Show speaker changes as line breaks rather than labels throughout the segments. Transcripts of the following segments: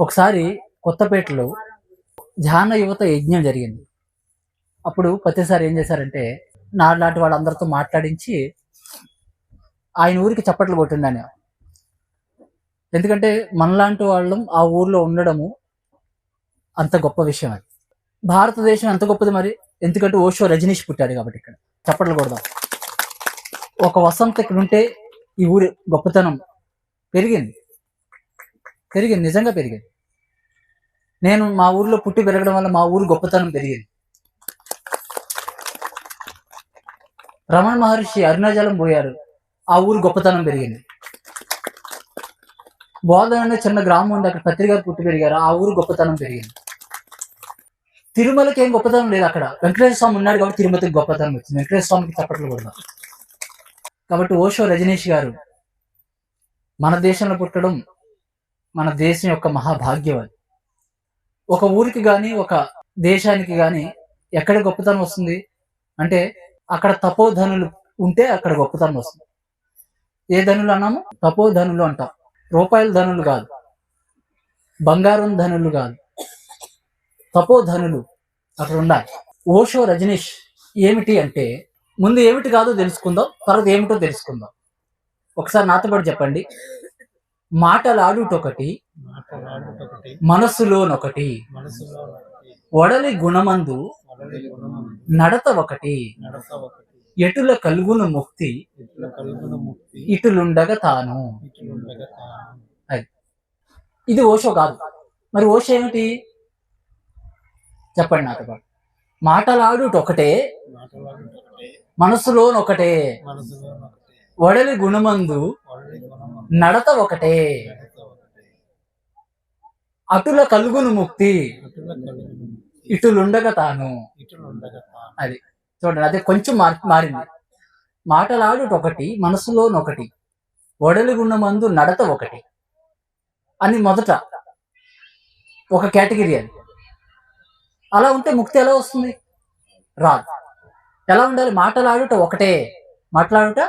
ఒకసారి కొత్తపేటలో ధ్యాన యువత యజ్ఞం జరిగింది. అప్పుడు ప్రతిసారి ఏం చేశారంటే నాలాంటి వాళ్ళందరితో మాట్లాడించి ఆయన ఊరికి చప్పట్లు కొట్టిండాను. ఎందుకంటే మనలాంటి వాళ్ళం ఆ ఊర్లో ఉండడము అంత గొప్ప విషయం. అది భారతదేశం ఎంత గొప్పది మరి, ఎందుకంటే ఓషో రజనీష్ పుట్టాడు కాబట్టి ఇక్కడ చప్పట్లు కొడదాం. ఒక వసంత ఇక్కడ ఉంటే ఈ ఊరి గొప్పతనం పెరిగింది, నిజంగా పెరిగింది. నేను మా ఊర్లో పుట్టి పెరగడం వల్ల మా ఊరు గొప్పతనం పెరిగింది. రమణ మహర్షి అరుణాచలం పోయారు, ఆ ఊరు గొప్పతనం పెరిగింది. బోధన అనే చిన్న గ్రామం ఉంది, అక్కడ పత్రిక పుట్టి పెరిగారు, ఆ ఊరు గొప్పతనం పెరిగింది. తిరుమలకి ఏం గొప్పతనం లేదు, అక్కడ వెంకటేశ్వర స్వామి ఉన్నాడు కాబట్టి తిరుమలకి గొప్పతనం వచ్చింది. వెంకటేశ్వర స్వామికి చప్పట్లు కూడా. కాబట్టి ఓషో రజనీష్ గారు మన దేశంలో పుట్టడం మన దేశం యొక్క మహాభాగ్యం. అది ఒక ఊరికి కానీ ఒక దేశానికి కానీ ఎక్కడ గొప్పతనం వస్తుంది అంటే అక్కడ తపోధనులు ఉంటే అక్కడ గొప్పతనం వస్తుంది. ఏ ధనులు అన్నాము? తపోధనులు అంటాం. రూపాయల ధనులు కాదు, బంగారం ధనులు కాదు, తపోధనులు అక్కడ ఉండాలి. ఓషో రజనీష్ ఏమిటి అంటే, ముందు ఏమిటి కాదో తెలుసుకుందాం, తర్వాత ఏమిటో తెలుసుకుందాం. ఒకసారి నాతో పాటు చెప్పండి. మాటలాడుటొకటి, మనస్సులోనొకటి, వడలి గుణమందు నడత ఒకటి, ఎటుల కలుగును ముక్తి ఇటులుండగా తాను. అది ఇది ఓషో కాదు. మరి ఓషో ఏమిటి చెప్పండి నాతో పాటు. మాటలాడుటొకటే, మనస్సులోనొకటే, వడలి గుణమందు నడత ఒకటే, అటుల కలుగును ముక్తి ఇటులుండగా తాను. అది చూడండి, అదే కొంచెం మారింది. మాటలాడుటొకటి, మనసులోనొకటి, వడలి గుణమందు నడత ఒకటి అని మొదట ఒక కేటగిరీ. అది అలా ఉంటే ముక్తి ఎలా వస్తుంది? రాదు. ఎలా ఉండాలి? మాటలాడుట ఒకటే, మాట్లాడుట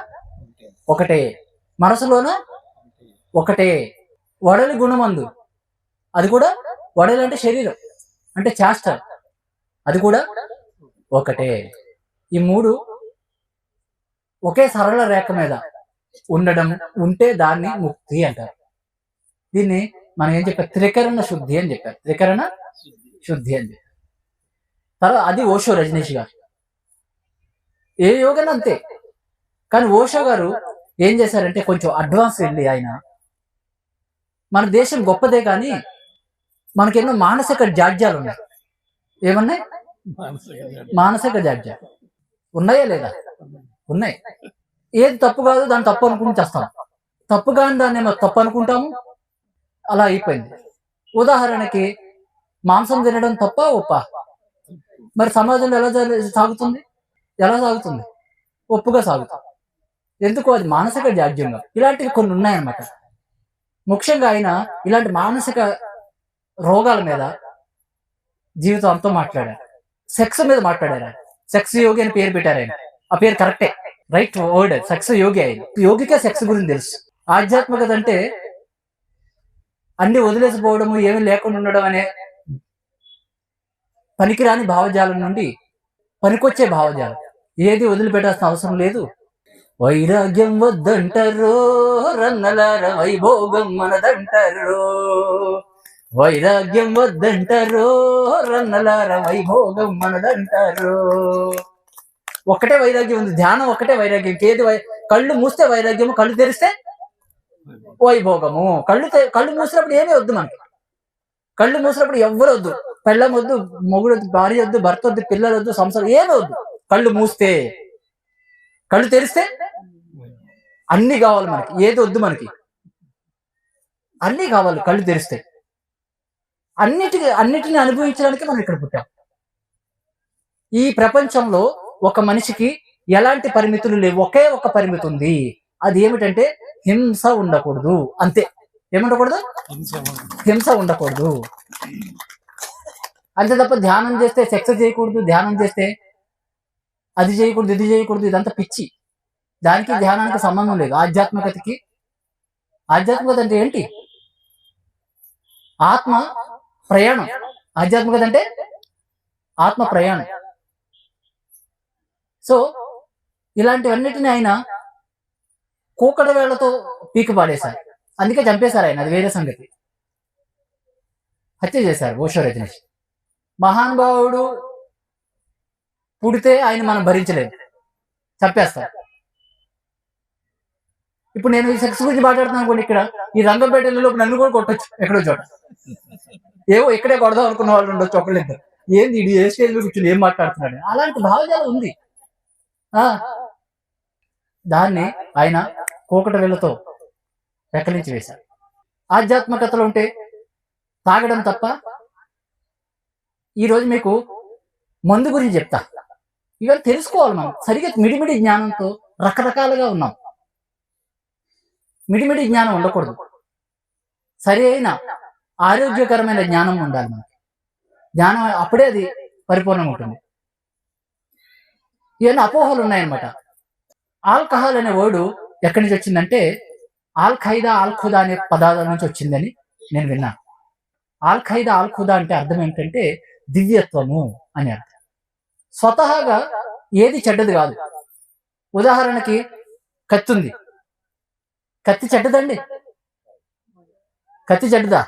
ఒకటే, మనసులోన ఒకటే, వడలి గుణమందు, అది కూడా వడలి అంటే శరీరం అంటే చేష్ట, అది కూడా ఒకటే. ఈ మూడు ఒకే సరళ రేఖ మీద ఉండడం ఉంటే దాన్ని ముక్తి అంటారు. దీన్ని మనం ఏం చెప్పారు? త్రికరణ శుద్ధి అని చెప్పారు. త్రికరణ శుద్ధి అని చెప్పారు. తర్వాత అది ఓషో రజనీష్ గారు. ఏ యోగన అంతే. కానీ ఓషో గారు ఏం చేశారంటే కొంచెం అడ్వాన్స్ వెళ్ళి ఆయన, మన దేశం గొప్పదే కానీ మనకెన్నో మానసిక జాడ్యాలు ఉన్నాయి. ఏమన్నాయి? మానసిక జాడ్యాలు ఉన్నాయా లేదా? ఉన్నాయి. ఏది తప్పు కాదు దాన్ని తప్పు అనుకుని చేస్తాం, తప్పు కాని దాన్ని ఏమో తప్పు అనుకుంటాము. అలా అయిపోయింది. ఉదాహరణకి మాంసం తినడం తప్ప ఒప్ప? మరి సమాజంలో ఎలా సాగుతుంది? ఎలా సాగుతుంది? ఒప్పుగా సాగుతుంది. ఎందుకు? అది మానసిక జాడ్యంగా. ఇలాంటివి కొన్ని ఉన్నాయన్నమాట. ముఖ్యంగా ఆయన ఇలాంటి మానసిక రోగాల మీద జీవితం అంతా మాట్లాడారు. సెక్స్ మీద మాట్లాడారు. సెక్స్ యోగి అని పేరు పెట్టారు ఆయన. ఆ పేరు కరెక్టే, రైట్ వర్డ్. సెక్స్ యోగి. ఆయన యోగికే సెక్స్ గురించి తెలుసు. ఆధ్యాత్మికత అంటే అన్ని వదిలేసిపోవడము, ఏమీ లేకుండా ఉండడం అనే పనికిరాని భావజాలం నుండి పనికొచ్చే భావజాలం. ఏది వదిలిపెట్టాల్సిన అవసరం లేదు. వైరాగ్యం వద్దంటారో రన్నలార, వైభోగం మనదంటారో. వైరాగ్యం వద్దంటారో రన్నలార, వైభోగం మనదంటారో. ఒక్కటే వైరాగ్యం ఉంది, ధ్యానం ఒక్కటే వైరాగ్యం. ఏది కళ్ళు మూస్తే వైరాగ్యము, కళ్ళు తెరిస్తే వైభోగము. కళ్ళు మూసినప్పుడు ఏమీ వద్దు మనకి. కళ్ళు మూసినప్పుడు ఎవ్వరు వద్దు, పెళ్ళం వద్దు, మొగుడు వద్దు, భార్య వద్దు, భర్త వద్దు, పిల్లలు వద్దు, సంసారం ఏమీ వద్దు. కళ్ళు మూస్తే. కళ్ళు తెరిస్తే అన్ని కావాలి మనకి. ఏది వద్దు మనకి, అన్ని కావాలి. కళ్ళు తెరిస్తే అన్నిటిని అనుభవించడానికి మనం ఇక్కడ పుట్టాం. ఈ ప్రపంచంలో ఒక మనిషికి ఎలాంటి పరిమితులు లేవు, ఒకే ఒక పరిమితి ఉంది. అది ఏమిటంటే హింస ఉండకూడదు, అంతే. ఏముండకూడదు? హింస ఉండకూడదు అంతే తప్ప ధ్యానం చేస్తే సెక్స్ చేయకూడదు, ధ్యానం చేస్తే అది చేయకూడదు, ఇది చేయకూడదు, ఇదంతా పిచ్చి. దానికి ధ్యానానికి సంబంధం లేదు. ఆధ్యాత్మికత అంటే ఏంటి? ఆత్మ ప్రయాణం. ఆధ్యాత్మికత అంటే ఆత్మ ప్రయాణం. సో ఇలాంటివన్నిటిని ఆయన కూకట వేళ్లతో పీకి పాడేశారు. అందుకే చంపేశారు ఆయన, అది వేరే సంగతి. హత్య చేశారు ఓషో రజనీష్. మహానుభావుడు పుడితే ఆయన మనం భరించలేదు, చంపేస్తారు. ఇప్పుడు నేను ఈ సెక్స్ గురించి మాట్లాడుతున్నాను అనుకోండి, ఇక్కడ ఈ రంగంపేటలో నన్ను కూడా కొట్టచ్చు ఎక్కడో చోట. ఏవో ఇక్కడే కొడదాం అనుకున్న వాళ్ళు ఉండొచ్చు ఒకళ్ళిద్దరు. ఏంది ఇది ఏ స్టేజ్ లో కూర్చొని ఏం మాట్లాడుతున్నాడు, అలాంటి భావజాలం ఉంది. దాన్ని ఆయన కూకట వేళ్లతో రెక్కలించి వేశారు. ఆధ్యాత్మికతలో ఉంటే తాగడం తప్ప. ఈరోజు మీకు మందు గురించి చెప్తా. ఇవాళ తెలుసుకోవాలి మనం సరిగ్గా. మిడిమిడి జ్ఞానంతో రకరకాలుగా ఉన్నాం. మిడిమిడి జ్ఞానం ఉండకూడదు, సరి అయిన ఆరోగ్యకరమైన జ్ఞానం ఉండాలి మనకి. జ్ఞానం అప్పుడే అది పరిపూర్ణంగా ఉంటుంది. ఇవన్నీ అపోహలు ఉన్నాయన్నమాట. ఆల్కహాల్ అనే వర్డ్ ఎక్కడి నుంచి వచ్చిందంటే ఆల్ ఖైదా ఆల్ ఖుదా అనే పదాల నుంచి వచ్చిందని నేను విన్నాను. ఆల్ ఖైదా ఆల్ ఖుదా అంటే అర్థం ఏంటంటే దివ్యత్వము అని అర్థం. స్వతహాగా ఏది చెడ్డది కాదు. ఉదాహరణకి కత్తి ఉంది. కత్తి చెడ్డదండి? కత్తి చెడ్డదా?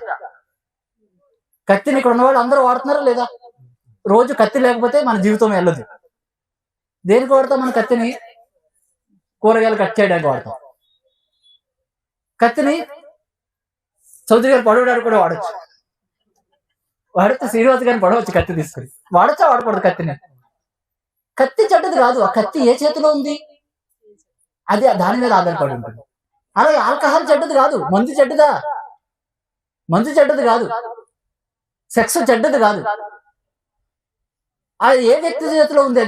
కత్తిని ఇక్కడ ఉన్నవాళ్ళు అందరూ వాడుతున్నారా లేదా? రోజు కత్తి లేకపోతే మన జీవితం వెళ్ళదు. దేనికి వాడతాం మన కత్తిని? కూరగాయలు కట్ చేయడానికి వాడతాం. కత్తిని చౌదరి గారు పడవడానికి కూడా వాడచ్చు. వాడితే శ్రీనివాస్ గారిని పడవచ్చు కత్తి తీసుకుని. వాడచ్చా వాడకూడదు కత్తిని? కత్తి చెడ్డది కాదు. ఆ కత్తి ఏ చేతిలో ఉంది అది దాని మీద ఆధారపడి ఉంటుంది. అలాగే ఆల్కహాల్ చెడ్డది కాదు. మందు చెడ్డదా? మందు చెడ్డది కాదు. సెక్స్ చెడ్డది కాదు. అది ఏ వ్యక్తి చేతిలో ఉంది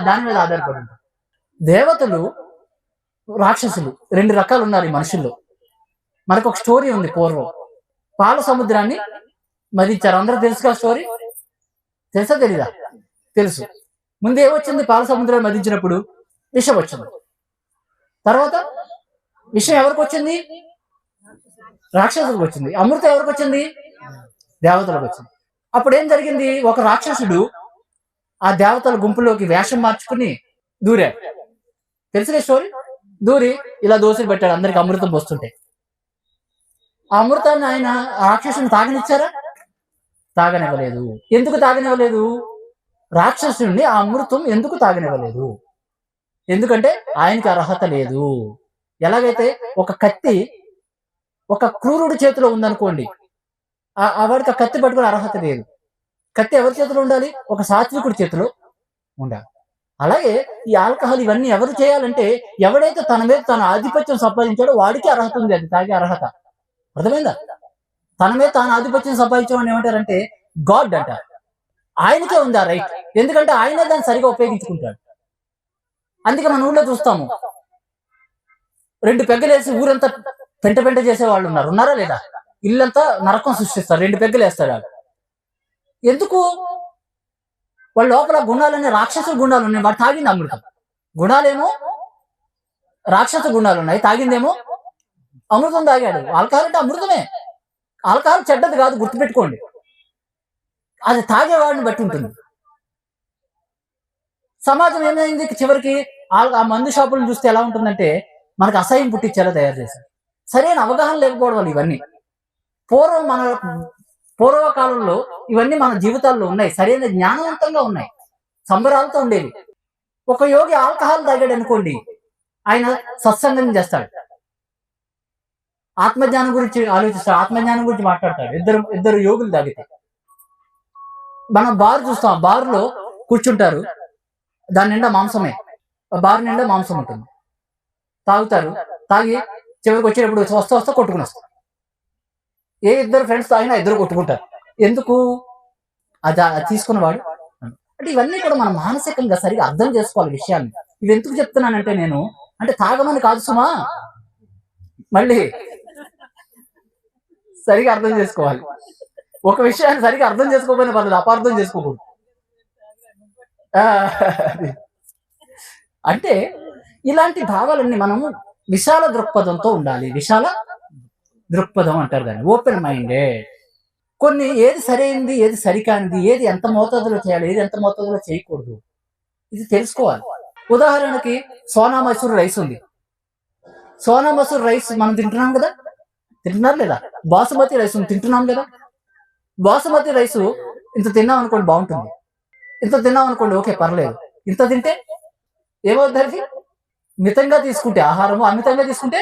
దాని మీద ఆధారపడి ఉంటుంది. దేవతలు, రాక్షసులు రెండు రకాలు ఉన్నారు ఈ మనుషుల్లో. మనకు ఒక స్టోరీ ఉంది. పూర్వం పాల సముద్రాన్ని మదించారు. అందరూ తెలుసుగా స్టోరీ? తెలుసా తెలీదా? తెలుసు. ముందు ఏమొచ్చింది? పాల సముద్రాన్ని మదించినప్పుడు విషం వచ్చింది. తర్వాత విషయం ఎవరికి వచ్చింది? రాక్షసులకు వచ్చింది. అమృతం ఎవరికి వచ్చింది? దేవతలకు వచ్చింది. అప్పుడు ఏం జరిగింది? ఒక రాక్షసుడు ఆ దేవతల గుంపులోకి వేషం మార్చుకుని దూరాడు. తెలిసిన స్టోరీ. దూరి ఇలా దోశలు పెట్టాడు అందరికి అమృతం పోస్తుంటే. ఆ అమృతాన్ని ఆయన రాక్షసుని తాగనిచ్చారా? తాగనివ్వలేదు. ఎందుకు తాగనివ్వలేదు? రాక్షసుని ఆ అమృతం ఎందుకు తాగనివ్వలేదు? ఎందుకంటే ఆయనకి అర్హత లేదు. ఎలాగైతే ఒక కత్తి ఒక క్రూరుడి చేతిలో ఉందనుకోండి, వాడికి ఆ కత్తి పట్టుకునే అర్హత లేదు. కత్తి ఎవరి చేతిలో ఉండాలి? ఒక సాత్వికుడి చేతిలో ఉండాలి. అలాగే ఈ ఆల్కహాల్ ఇవన్నీ ఎవరు చేయాలంటే ఎవడైతే తన మీద తన ఆధిపత్యం సంపాదించాడో వాడికి అర్హత ఉంది, అది తాగే అర్హత. అర్థమైందా? తన మీద తాను ఆధిపత్యం సంపాదించమని ఏమంటారంటే గాడ్ అంటారు. ఆయనకే ఉంది ఆ రైట్. ఎందుకంటే ఆయనే దాన్ని సరిగా ఉపయోగించుకుంటాడు. అందుకే మన ఊళ్ళో చూస్తాము, 2 పెగ్గలేసి ఊరంతా పెంట పెంట చేసే వాళ్ళు ఉన్నారా లేదా? ఇల్లంతా నరకం సృష్టిస్తారు. 2 పెగ్గలు వేస్తాడు. ఎందుకు? వాళ్ళ లోపల గుణాలన్నీ రాక్షసుల గుణాలు ఉన్నాయి. వాడు తాగింది అమృతం. గుణాలేమో రాక్షస గుణాలు ఉన్నాయి, తాగిందేమో అమృతం తాగాడు. ఆల్కహాల్ అంటే అమృతమే. ఆల్కహాల్ చెడ్డది కాదు, గుర్తుపెట్టుకోండి. అది తాగేవాడిని బట్టి ఉంటుంది. సమాజం ఏమైంది చివరికి? ఆ మందు షాపులను చూస్తే ఎలా ఉంటుందంటే మనకు అసహ్యం పుట్టించేలా తయారు చేశారు. సరైన అవగాహన లేకపోవడం వల్ల ఇవన్నీ. పూర్వకాలంలో ఇవన్నీ మన జీవితాల్లో ఉన్నాయి, సరైన జ్ఞానవంతంగా ఉన్నాయి, సంబరాలతో ఉండేవి. ఒక యోగి ఆల్కహాల్ తాగాడు అనుకోండి, ఆయన సత్సంగం చేస్తాడు, ఆత్మజ్ఞానం గురించి ఆలోచిస్తాడు, ఆత్మజ్ఞానం గురించి మాట్లాడతాడు. ఇద్దరు యోగులు తాగితే. మనం బార్ చూస్తాం, బార్లో కూర్చుంటారు, దాని నిండా మాంసమే, బార్ నిండా మాంసం ఉంటుంది. తాగుతారు, తాగి చివరికి వచ్చేటప్పుడు వస్తా కొట్టుకుని వస్తారు. ఏ ఇద్దరు ఫ్రెండ్స్ తాగినా ఇద్దరు కొట్టుకుంటారు. ఎందుకు? అది తీసుకున్నవాడు. అంటే ఇవన్నీ కూడా మనం మానసికంగా సరిగా అర్థం చేసుకోవాలి విషయాన్ని. ఇవి ఎందుకు చెప్తున్నానంటే నేను అంటే తాగమని కాదు సుమా, మళ్ళీ సరిగా అర్థం చేసుకోవాలి. ఒక విషయాన్ని సరిగా అర్థం చేసుకోకపోయినా పర్లేదు, అపార్థం చేసుకోకూడదు. అంటే ఇలాంటి భావాలన్నీ మనము విశాల దృక్పథంతో ఉండాలి. విశాల దృక్పథం అంటారు దాన్ని, ఓపెన్ మైండెడ్. కొన్ని ఏది సరైనది, ఏది సరికానిది, ఏది ఎంత మోతాదులో చేయాలి, ఏది ఎంత మోతాదులో చేయకూడదు, ఇది తెలుసుకోవాలి. ఉదాహరణకి సోనా మసూర్ రైస్ ఉంది. సోనా మసూర్ రైస్ మనం తింటున్నాం కదా, తింటున్నారు లేదా? బాసుమతి రైస్ తింటున్నాం కదా. బాసుమతి రైస్ ఇంత తిన్నాం అనుకోండి బాగుంటుంది, ఇంత తిన్నాం అనుకోండి ఓకే పర్లేదు. ఇంత తింటే ఏమవుతుంది? మితంగా తీసుకుంటే ఆహారము, అమితంగా తీసుకుంటే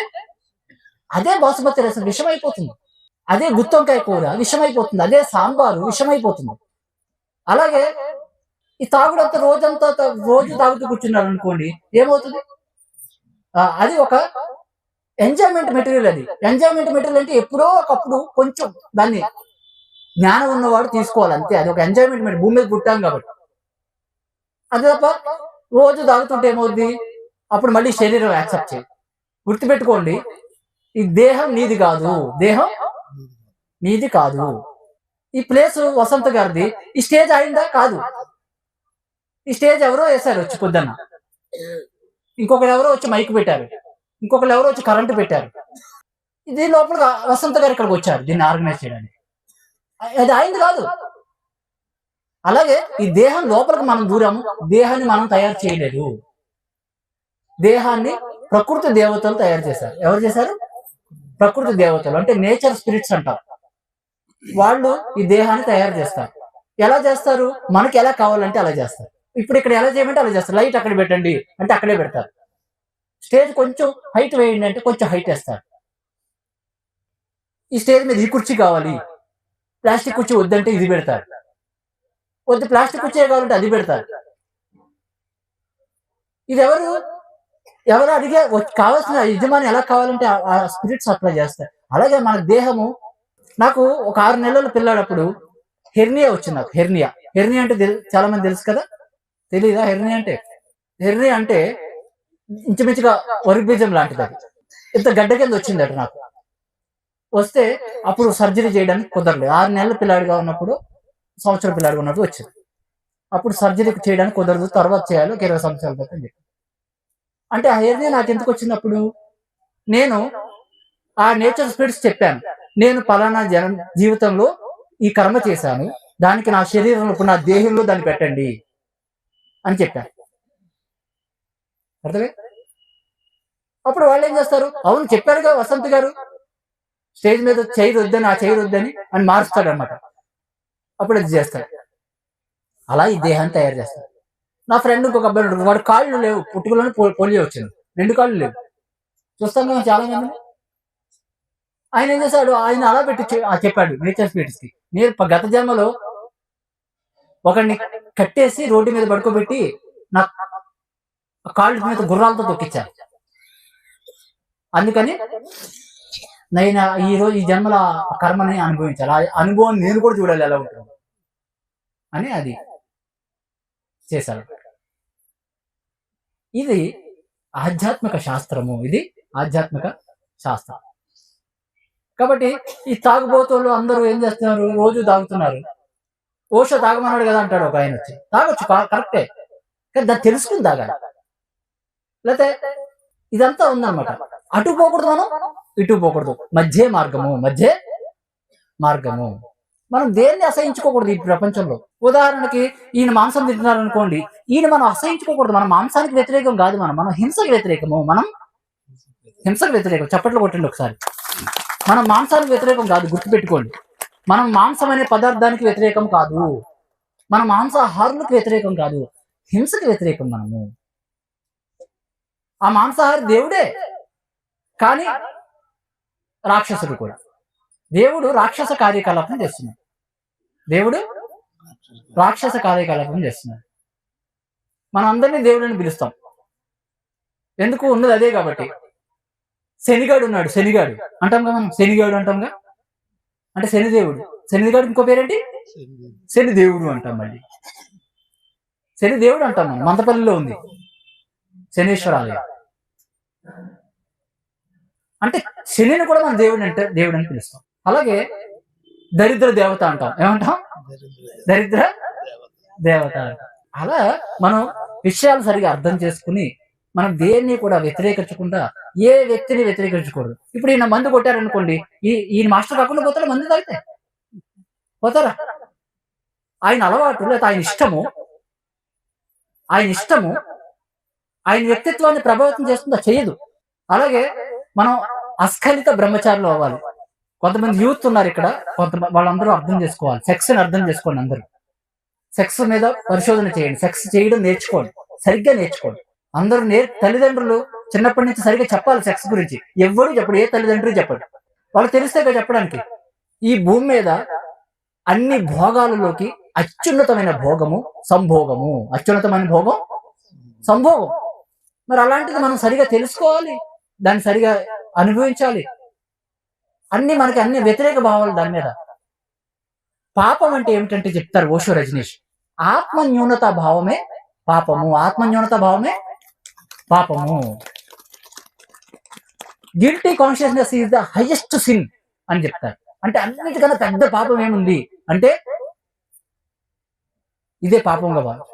అదే బాసుమతి రైస్ విషమైపోతుంది. అదే గుత్తొంకాయ కూర విషమైపోతుంది. అదే సాంబారు విషమైపోతుంది. అలాగే ఈ తాగుడంతా రోజు తాగుతూ కూర్చున్నారు అనుకోండి ఏమవుతుంది? అది ఒక ఎంజాయ్మెంట్ మెటీరియల్. అది ఎంజాయ్మెంట్ మెటీరియల్ అంటే ఎప్పుడో ఒకప్పుడు కొంచెం దాన్ని జ్ఞానం ఉన్నవాడు తీసుకోవాలి అంతే. అది ఒక ఎంజాయ్మెంట్ మెటీరియల్, భూమి మీద పుట్టాం కాబట్టి. అదే తప్ప రోజు తాగుతుంటే ఏమవుద్ది? అప్పుడు మళ్ళీ శరీరం యాక్సెప్ట్ చేయాలి. గుర్తుపెట్టుకోండి, ఈ దేహం నీది కాదు, దేహం నీది కాదు. ఈ ప్లేస్ వసంత గారిది. ఈ స్టేజ్ అయిందా? కాదు. ఈ స్టేజ్ ఎవరో వేశారు వచ్చి పొద్దున్న, ఇంకొకరు ఎవరో వచ్చి మైక్ పెట్టారు, ఇంకొకరు ఎవరో వచ్చి కరెంటు పెట్టారు. ఇది లోపల వసంత గారు ఇక్కడికి వచ్చారు దీన్ని ఆర్గనైజ్ చేయడానికి. అది అయింది కాదు. అలాగే ఈ దేహం లోపలికి మనం దూరాము, దేహాన్ని మనం తయారు చేయలేదు. దేహాన్ని ప్రకృతి దేవతలు తయారు చేశారు. ఎవరు చేశారు? ప్రకృతి దేవతలు, అంటే నేచర్ స్పిరిట్స్ అంటారు. వాళ్ళు ఈ దేహాన్ని తయారు చేస్తారు. ఎలా చేస్తారు? మనకి ఎలా కావాలంటే అలా చేస్తారు. ఇప్పుడు ఇక్కడ ఎలా చేయమంటే అలా చేస్తారు. లైట్ అక్కడ పెట్టండి అంటే అక్కడే పెడతారు. స్టేజ్ కొంచెం హైట్ వేయండి అంటే కొంచెం హైట్ వేస్తారు. ఈ స్టేజ్ మీద ఈ కుర్చీ కావాలి, ప్లాస్టిక్ కుర్చీ వద్దంటే ఇది పెడతారు. వద్దు ప్లాస్టిక్ కుర్చీ కావాలంటే అది పెడతారు. ఇది ఎవరు అడిగే కావాల్సిన యజమాని ఎలా కావాలంటే ఆ స్పిరిట్స్ అప్లై చేస్తారు. అలాగే మన దేహము, నాకు ఒక 6 నెలల పిల్లాడప్పుడు హెర్నియా వచ్చింది. నాకు హెర్నియా అంటే చాలా మంది తెలుసు కదా, తెలీదా? హెర్నియా అంటే ఇంచుమించుగా వరి బీజం లాంటిది. అది ఇంత గడ్డ కింద వచ్చిందట నాకు. వస్తే అప్పుడు సర్జరీ చేయడానికి కుదరలేదు. 6 నెలల పిల్లాడిగా ఉన్నప్పుడు, సంవత్సరం పిల్లాడిగా ఉన్నప్పుడు వచ్చింది. అప్పుడు సర్జరీ చేయడానికి కుదరదు, తర్వాత చేయాలి, ఒక 20 సంవత్సరాల క్రితం చెప్పి. అంటే ఆ హెర్నియా నాకు ఎందుకు వచ్చినప్పుడు, నేను ఆ నేచర్ స్పిరిట్స్ చెప్పాను, నేను పలానా జీవితంలో ఈ కర్మ చేశాను, దానికి నా శరీరంలో నా దేహంలో దాన్ని పెట్టండి అని చెప్పాను. అర్థమే? అప్పుడు వాళ్ళు ఏం చేస్తారు? అవును చెప్పారుగా వసంత్ గారు, స్టేజ్ మీద చైర్ వద్దని, ఆ చైర్ వద్దని అని మారుస్తాడు అనమాట. అప్పుడు అది చేస్తాడు. అలా ఈ దేహాన్ని తయారు చేస్తాడు. నా ఫ్రెండ్ ఇంకొక అబ్బాయి ఉంటాడు, వాడు కాళ్ళు లేవు, పుట్టుకలోనే పోలియో వచ్చింది, 2 కాళ్ళు లేవు. చూస్తాం కదా చాలా మంది. ఆయన ఏం చేశాడు? ఆయన అలా పెట్టి చెప్పాడు నేచర్ స్పిరిట్స్ కి, నేను గత జన్మలో ఒకరిని కట్టేసి రోడ్డు మీద పడుకోబెట్టి నా కాళ్ళ మీద గుర్రాలతో తొక్కించాను. అందుకని నేను ఈ జన్మల కర్మని అనుభవించాలి, ఆ అనుభవం నేను కూడా చూడాలి ఎలా ఉంటుంది అని అది చేశాడు. ఇది ఆధ్యాత్మిక శాస్త్రము, ఇది ఆధ్యాత్మిక శాస్త్రం. కాబట్టి ఈ తాగుబోతులు అందరూ ఏం చేస్తున్నారు? రోజు తాగుతున్నారు. ఓషో తాగమన్నాడు కదా అంటాడు ఒక ఆయన వచ్చి. తాగొచ్చు, కరెక్టే, కానీ దాన్ని తెలుసుకుని తాగాలి. లేకపోతే ఇదంతా ఉందన్నమాట. అటు పోకూడదు, మనం ఇటు పోకూడదు, మధ్య మార్గము. మనం దేన్ని అసహించుకోకూడదు ఈ ప్రపంచంలో. ఉదాహరణకి ఈయన మాంసం తింటున్నారు అనుకోండి, ఈయన మనం అసహించుకోకూడదు. మనం మాంసానికి వ్యతిరేకం కాదు, మనం హింసకు వ్యతిరేకము. మనం హింసకు వ్యతిరేకం. చప్పట్లు కొట్టండి ఒకసారి. మనం మాంసానికి వ్యతిరేకం కాదు, గుర్తుపెట్టుకోండి. మనం మాంసం అనే పదార్థానికి వ్యతిరేకం కాదు, మన మాంసాహారులకు వ్యతిరేకం కాదు, హింసకు వ్యతిరేకం. మనము ఆ మాంసాహారి దేవుడే, కానీ రాక్షసుడు కూడా. దేవుడు రాక్షస కార్యకలాపం చేస్తున్నాడు. మనం అందరినీ దేవుడిని పిలుస్తాం. ఎందుకు? ఉన్నది అదే కాబట్టి. శనిగాడు ఉన్నాడు, శనిగాడు అంటాం కదా మనం, శనిగాడు అంటాంగా, అంటే శనిదేవుడు. శనిగాడు ఇంకో పేరేంటి? శనిదేవుడు అంటాం. మళ్ళీ శనిదేవుడు అంటాం మనం. మందపల్లిలో ఉంది శనీశ్వరాలయం. అంటే శనిని కూడా మనం దేవుడు అని పిలుస్తాం. అలాగే దరిద్ర దేవత అంటాం. ఏమంటాం? దరిద్ర దేవత అంటాం. అలా మనం విషయాలు సరిగా అర్థం చేసుకుని మనం దేన్ని కూడా వ్యతిరేకించకుండా, ఏ వ్యక్తిని వ్యతిరేకించకూడదు. ఇప్పుడు ఈయన మందు కొట్టారనుకోండి, ఈయన మాస్టర్ కాకుండా పోతాడు మందు తాగితే. పోతారా? ఆయన అలవాటు లేదా ఆయన ఇష్టము ఆయన వ్యక్తిత్వాన్ని ప్రభావితం చేస్తుందా? చేయదు. అలాగే మనం అస్ఖలిత బ్రహ్మచారులు అవ్వాలి. కొంతమంది యూత్ ఉన్నారు ఇక్కడ, వాళ్ళందరూ అర్థం చేసుకోవాలి. సెక్స్ ని అర్థం చేసుకోండి. అందరూ సెక్స్ మీద పరిశోధన చేయండి. సెక్స్ చేయడం నేర్చుకోండి, సరిగ్గా నేర్చుకోండి. అందరూ తల్లిదండ్రులు చిన్నప్పటి నుంచి సరిగ్గా చెప్పాలి సెక్స్ గురించి. ఎవరు చెప్పడు, ఏ తల్లిదండ్రులు చెప్పడు. వాళ్ళు తెలిస్తే చెప్పడానికి. ఈ భూమి మీద అన్ని భోగాలలోకి అత్యున్నతమైన భోగము సంభోగము. అత్యున్నతమైన భోగం సంభోగం. మరి అలాంటిది మనం సరిగా తెలుసుకోవాలి, దాన్ని సరిగా అనుభవించాలి. మనకి అన్ని వ్యతిరేక భావాలు దాని మీద. పాపం అంటే ఏమిటంటే చెప్తారు ఓషో రజనీష్, ఆత్మన్యూనత భావమే పాపము. ఆత్మన్యూనత భావమే పాపము. Guilty consciousness is the highest sin అని చెప్తారు. అంటే అన్నిటికన్నా పెద్ద పాపం ఏముంది అంటే ఇదే పాపంగా భావం.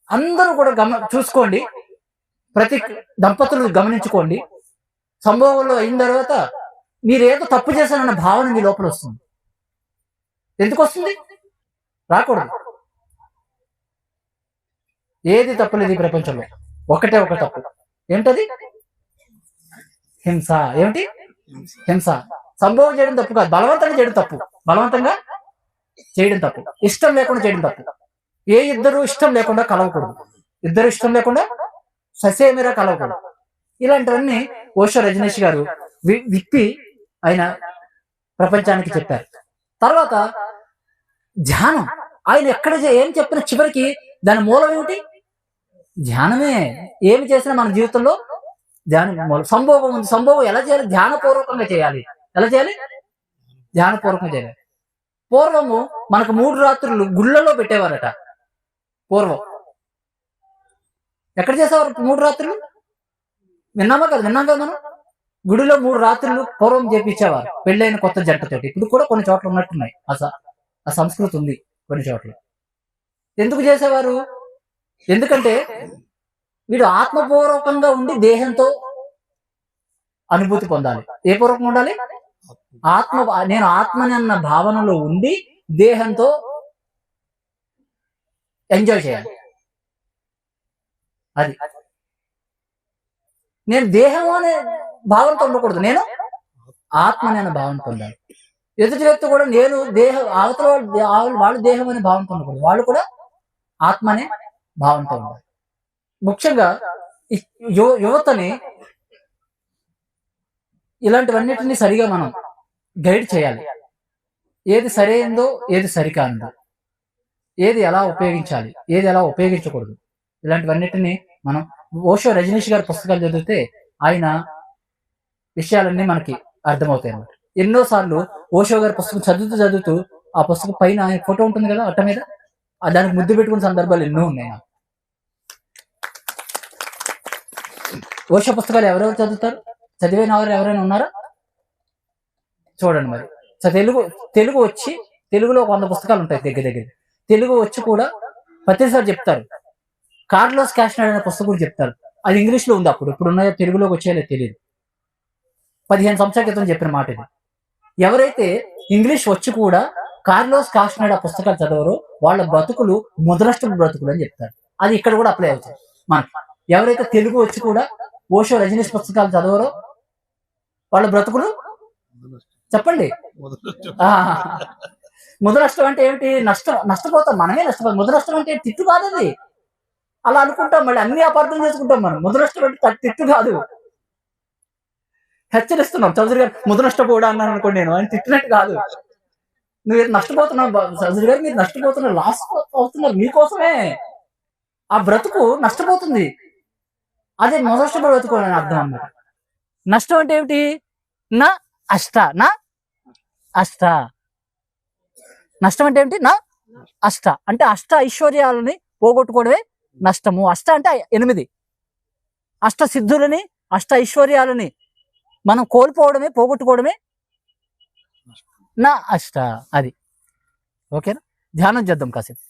అందరూ కూడా చూసుకోండి, ప్రతి దంపతులు గమనించుకోండి. సంభోగంలో అయిన తర్వాత మీరేదో తప్పు చేశారన్న భావన మీ లోపల వస్తుంది. ఎందుకు వస్తుంది? రాకూడదు. ఏది తప్పులేదు ఈ ప్రపంచంలో, ఒకటే ఒక తప్పు. ఏంటది? హింస. ఏమిటి? హింస. సంభోగం చేయడం తప్పు కాదు, బలవంతంగా చేయడం తప్పు. బలవంతంగా చేయడం తప్పు, ఇష్టం లేకుండా చేయడం తప్పు. ఇద్దరు ఇష్టం లేకుండా కలవకూడదు. ఇద్దరు ఇష్టం లేకుండా ససేమిరా కలవకూడదు. ఇలాంటివన్నీ ఓషో రజనీష్ గారు విప్పి ఆయన ప్రపంచానికి చెప్పారు. తర్వాత ధ్యానం. ఆయన ఎక్కడ ఏం చెప్పిన చివరికి దాని మూలం ఏమిటి? ధ్యానమే. ఏమి చేసినా మన జీవితంలో ధ్యానం మూలం. సంభోగం ఉంది. సంభోగం ఎలా చేయాలి? ధ్యానపూర్వకంగా చేయాలి. ఎలా చేయాలి? ధ్యానపూర్వకంగా చేయాలి. పూర్వము మనకు 3 రాత్రులు గుళ్ళలో పెట్టేవారట. పూర్వం ఎక్కడ చేసేవారు 3 రాత్రులు? విన్నాం కదా మనం. గుడిలో 3 రాత్రులు పూర్వం చేపించేవారు పెళ్ళైన కొత్త జంటతోటి. ఇప్పుడు కూడా కొన్ని చోట్ల ఉన్నట్టున్నాయి. ఆ సంస్కృతి ఉంది కొన్ని చోట్ల. ఎందుకు చేసేవారు? ఎందుకంటే వీడు ఆత్మపూర్వకంగా ఉండి దేహంతో అనుభూతి పొందాలి. ఏ పూర్వకంగా ఉండాలి? నేను ఆత్మని అన్న భావనలో ఉండి దేహంతో ఎంజాయ్ చేయాలి. అది నేను దేహం అనే భావనతో ఉండకూడదు, నేను ఆత్మని అనే భావనతో ఉండాలి. ఎదుటి వ్యక్తి కూడా నేను దేహం, అవతల వాళ్ళు దేహం అనే భావనతో ఉండకూడదు, వాళ్ళు కూడా ఆత్మ అనే భావనతో ఉండాలి. ముఖ్యంగా యువతని ఇలాంటివన్నిటిని సరిగా మనం గైడ్ చేయాలి. ఏది సరైందో, ఏది సరికాందో, ఏది ఎలా ఉపయోగించాలి, ఏది ఎలా ఉపయోగించకూడదు, ఇలాంటివన్నిటిని మనం ఓషో రజనీష్ గారి పుస్తకాలు చదివితే ఆయన విషయాలన్నీ మనకి అర్థమవుతాయి అన్నమాట. ఎన్నోసార్లు ఓషో గారి పుస్తకం చదువుతూ ఆ పుస్తకం పైన ఆయన ఫోటో ఉంటుంది కదా అట్ట మీద, దానికి ముద్దు పెట్టుకున్న సందర్భాలు ఎన్నో ఉన్నాయి. ఓషో పుస్తకాలు ఎవరెవరు చదువుతారు? చదివిన వారు ఎవరైనా ఉన్నారా? చూడండి. మరి తెలుగు వచ్చి, తెలుగులో 100 పుస్తకాలు ఉంటాయి దగ్గర. తెలుగు వచ్చి కూడా ప్రతిసారి చెప్తారు. కార్లోస్ క్యాస్ట్నర్ అనే పుస్తకం చెప్తారు. అది ఇంగ్లీష్ లో ఉంది. ఇప్పుడు ఉన్నాయో తెలుగులోకి వచ్చేయాలో తెలియదు. 15 సంవత్సరాల క్రితం చెప్పిన మాట ఇది. ఎవరైతే ఇంగ్లీష్ వచ్చి కూడా కార్లోస్ క్యాస్ట్నర్ ఆ పుస్తకాలు చదవరో వాళ్ళ బ్రతుకులు ముదనష్టపు బ్రతుకులు అని చెప్తారు. అది ఇక్కడ కూడా అప్లై అవుతుంది మనకి. ఎవరైతే తెలుగు వచ్చి కూడా ఓషో రజనీష్ పుస్తకాలు చదవరో వాళ్ళ బ్రతుకులు చెప్పండి. ముదనష్టం అంటే ఏమిటి? నష్టపోతాం, మనమే నష్టపోతాం. ముదనష్టం అంటే తిట్టు కాదు అది. అలా అనుకుంటాం, మళ్ళీ అన్ని అపార్థం చేసుకుంటాం మనం. ముదనష్టం అంటే తిట్టు కాదు, హెచ్చరిస్తున్నాం. చౌదరి గారు ముదనష్టపోవడా అన్నాను అనుకోండి, నేను ఆయన తిట్టినట్టు కాదు. నువ్వు నష్టపోతున్నావు చౌదరి గారు, మీరు నష్టపోతున్నారు, లాస్ అవుతున్నారు, మీకోసమే. ఆ బ్రతుకు నష్టపోతుంది. అదే మొదటి బ్రతుకు అని అర్థం అన్నమాట. నష్టం అంటే ఏమిటి? నా అష్ట నష్టం అంటే ఏమిటి? నా అష్ట అంటే అష్ట ఐశ్వర్యాలని పోగొట్టుకోవడమే నష్టము. అష్ట అంటే 8 అష్ట సిద్ధులని, అష్ట ఐశ్వర్యాలని మనం కోల్పోవడమే, పోగొట్టుకోవడమే నా అష్ట. అది ఓకేనా? ధ్యానం చేద్దాం కాసేపు.